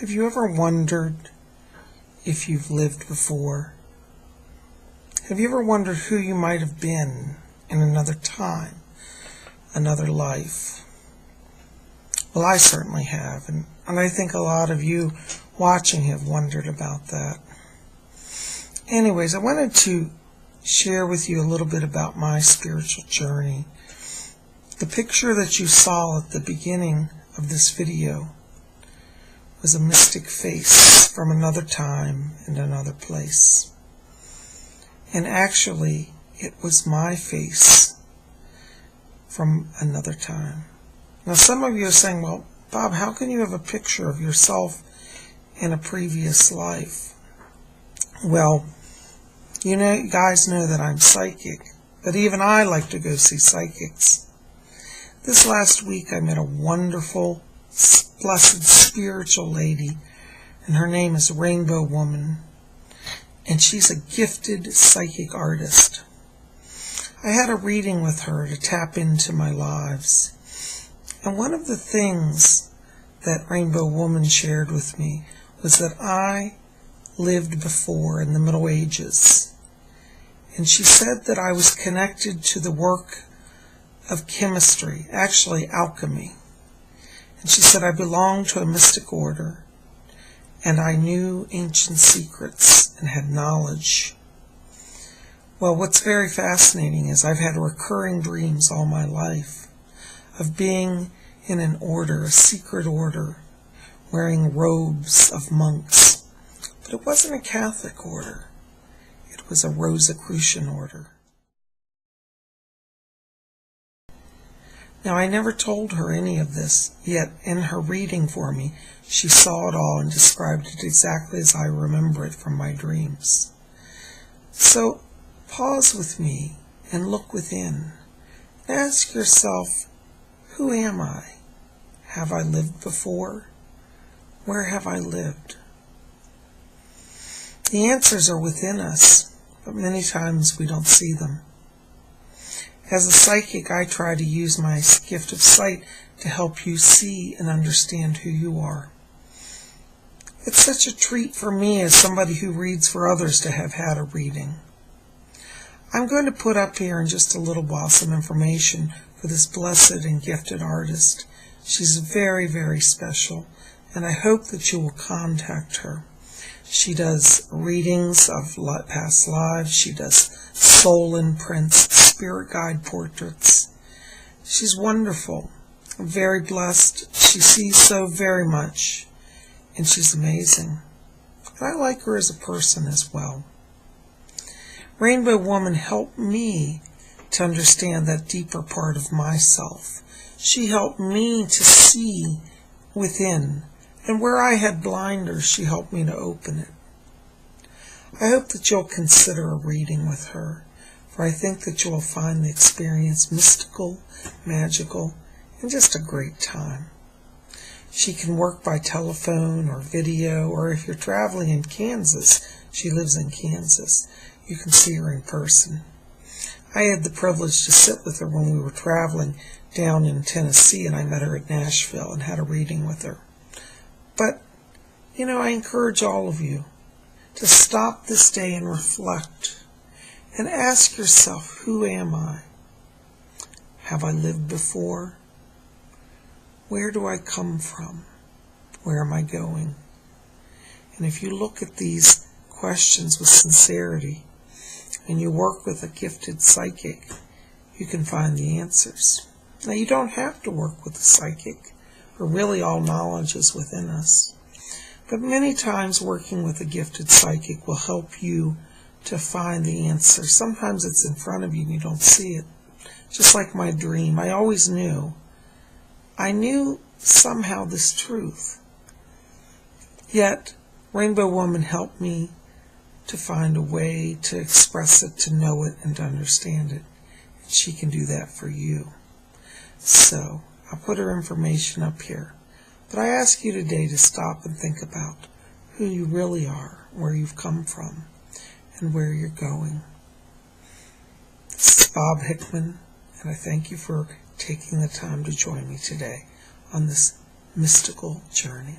Have you ever wondered if you've lived before? Have you ever wondered who you might have been in another time, another life? Well, I certainly have, and I think a lot of you watching have wondered about that. Anyways, I wanted to share with you a little bit about my spiritual journey. The picture that you saw at the beginning of this video was a mystic face from another time and another place. And actually, it was my face from another time. Now, some of you are saying, well, Bob, how can you have a picture of yourself in a previous life? Well, you guys know that I'm psychic, but even I like to go see psychics. This last week, I met a wonderful, blessed spiritual lady, and her name is Rainbow Woman, and she's a gifted psychic artist. I had a reading with her to tap into my lives, and one of the things that Rainbow Woman shared with me was that I lived before in the Middle Ages, and she said that I was connected to the work of chemistry, actually alchemy. And she said I belonged to a mystic order, and I knew ancient secrets and had knowledge. Well, what's very fascinating is I've had recurring dreams all my life of being in an order, a secret order, wearing robes of monks. But it wasn't a Catholic order. It was a Rosicrucian order. Now, I never told her any of this, yet in her reading for me, she saw it all and described it exactly as I remember it from my dreams. So, pause with me and look within. Ask yourself, who am I? Have I lived before? Where have I lived? The answers are within us, but many times we don't see them. As a psychic, I try to use my gift of sight to help you see and understand who you are. It's such a treat for me as somebody who reads for others to have had a reading. I'm going to put up here in just a little while some information for this blessed and gifted artist. She's very, very special, and I hope that you will contact her. She does readings of past lives. She does soul-imprints, spirit guide portraits. She's wonderful, very blessed. She sees so very much, and she's amazing. And I like her as a person as well. Rainbow Woman helped me to understand that deeper part of myself. She helped me to see within, and where I had blinders, she helped me to open it. I hope that you'll consider a reading with her, for I think that you will find the experience mystical, magical, and just a great time. She can work by telephone or video, or if you're traveling in Kansas, she lives in Kansas, you can see her in person. I had the privilege to sit with her when we were traveling down in Tennessee, and I met her at Nashville and had a reading with her. But, I encourage all of you to stop this day and reflect and ask yourself, who am I? Have I lived before? Where do I come from? Where am I going? And if you look at these questions with sincerity and you work with a gifted psychic, you can find the answers. Now, you don't have to work with a psychic, for really all knowledge is within us. But many times working with a gifted psychic will help you to find the answer. Sometimes it's in front of you and you don't see it. Just like my dream, I always knew. I knew somehow this truth. Yet, Rainbow Woman helped me to find a way to express it, to know it, and to understand it. And she can do that for you. So, I'll put her information up here. But I ask you today to stop and think about who you really are, where you've come from, and where you're going. This is Bob Hickman, and I thank you for taking the time to join me today on this mystical journey.